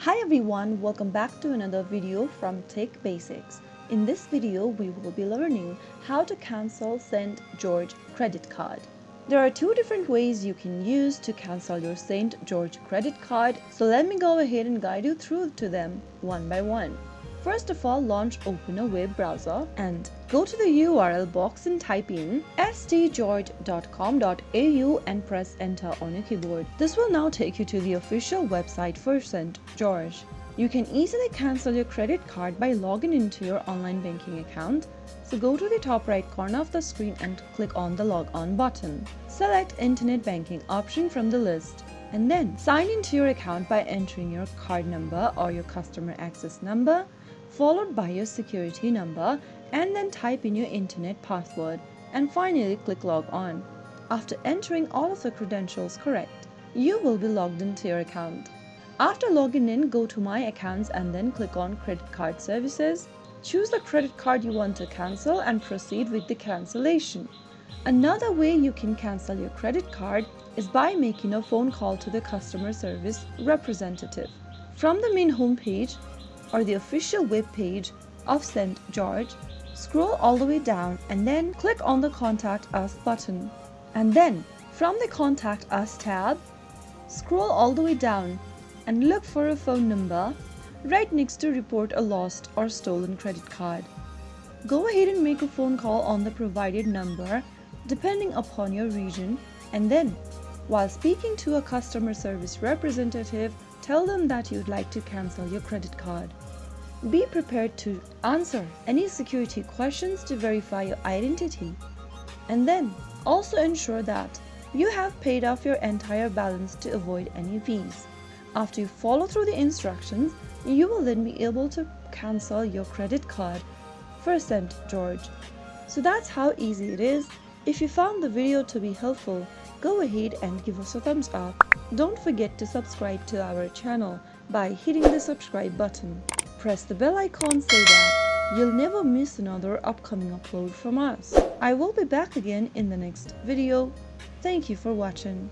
Hi everyone, welcome back to another video from Tech Basics. In this video, we will be learning how to cancel St. George credit card. There are two different ways you can use to cancel your St. George credit card, so let me go ahead and guide you through to them one by one. First of all, open a web browser and go to the URL box and type in stgeorge.com.au and press enter on your keyboard. This will now take you to the official website for St. George. You can easily cancel your credit card by logging into your online banking account. So go to the top right corner of the screen and click on the log on button. Select internet banking option from the list. And then sign into your account by entering your card number or your customer access number, followed by your security number, and then type in your internet password and finally click log on. After entering all of the credentials correct, you will be logged into your account. After logging in, go to my accounts and then click on credit card services. Choose the credit card you want to cancel and proceed with the cancellation. Another way you can cancel your credit card is by making a phone call to the customer service representative. From the main homepage or the official web page of St. George, scroll all the way down and then click on the Contact Us button. And then from the Contact Us tab, scroll all the way down and look for a phone number right next to report a lost or stolen credit card. Go ahead and make a phone call on the provided number depending upon your region, and then while speaking to a customer service representative, tell them that you'd like to cancel your credit card. Be prepared to answer any security questions to verify your identity. And then also ensure that you have paid off your entire balance to avoid any fees. After you follow through the instructions, you will then be able to cancel your credit card for St. George. So that's how easy it is. If you found the video to be helpful, go ahead and give us a thumbs up. Don't forget to subscribe to our channel by hitting the subscribe button. Press the bell icon so that you'll never miss another upcoming upload from us. I will be back again in the next video. Thank you for watching.